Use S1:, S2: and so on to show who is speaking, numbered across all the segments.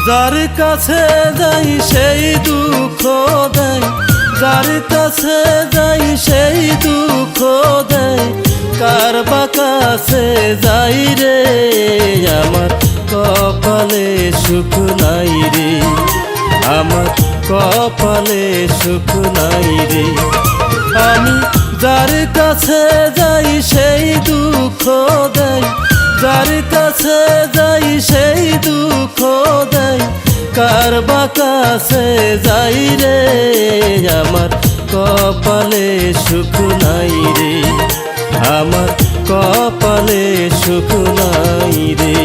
S1: যার কাছে যাই সেই দুঃখ দেয়, যার কাছে যাই সেই দুঃখ দেয়, কার বা কাছে যাই রে আমার কপালে সুখ নাই রে, আমার কপালে সুখ নাই রে। আমি যার কাছে যাই সেই দুঃখ দেয়, যার কাছে যাই সেই দুঃখ দেয়, কার বা কাছে যাই রে আমার কপালে সুখ নাই রে, আমার কপালে সুখ নাই রে।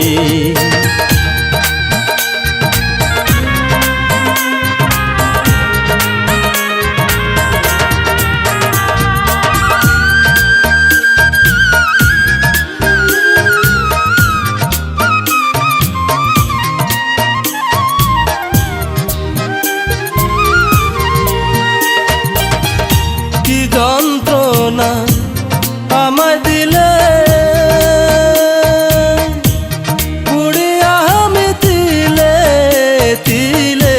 S1: কি যন্ত্রণা আমায় দিলে, পুড়িয়া আমি তিলে তিলে,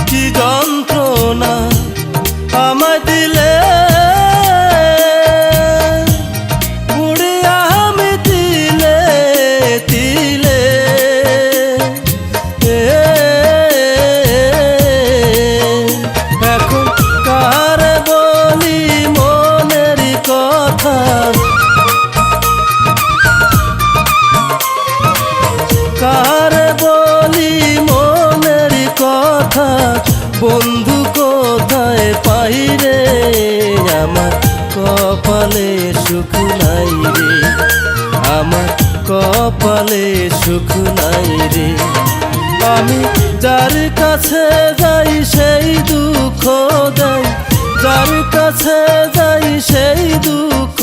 S1: কি যন্ত্রণা আমায় দিলে, কারে বলি মনের কথা, বন্ধু কোথায় পাই রে আমার কপালে সুখ নাই রে, আমার কপালে সুখ নাই রে। আমি যার কাছে যাই সেই দুঃখ দেয়, যার কাছে যাই সেই দুঃখ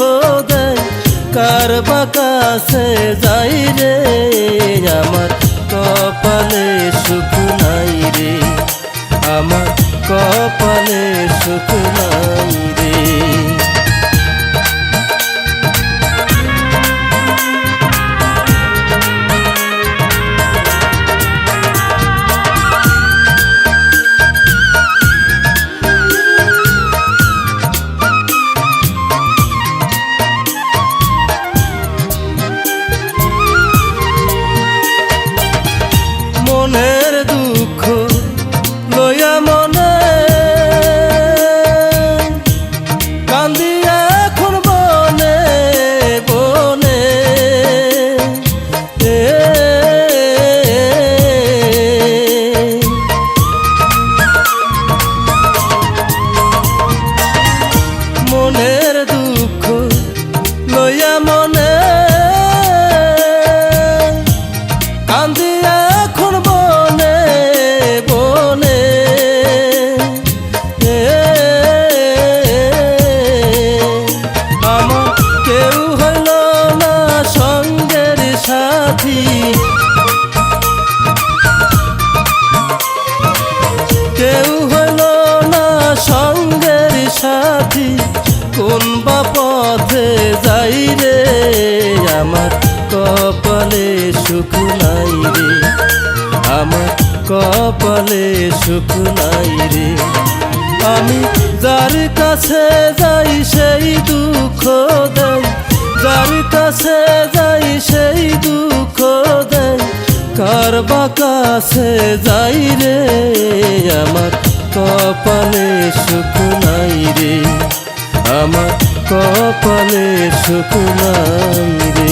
S1: দেয়, কার বা কাছে যাই রে আমার কপালে সুখ নাই রে, আমার কপালে সুখ নাই রে। মনের দুঃখ লইয়া মনে কান্দি এখন বনে বনে, মনের দুঃখ লইয়া মনে কান্দি এখন বনে বনে, আমার কেউ হইল না সঙ্গের সাথী, কেউ হইল না সঙ্গের সাথী, কোন বা পথে যাই রে আমার কপালে সুখ নাই রে, আমার কপালে সুখ নাই রে। আমি যার কাছে যাই সেই দুঃখ দেয়, যার কাছে যাই সেই দুঃখ দেয়, কার বা কাছে যাই রে আমার কপালে সুখ নাই রে, আমার কপালে সুখ নাই রে।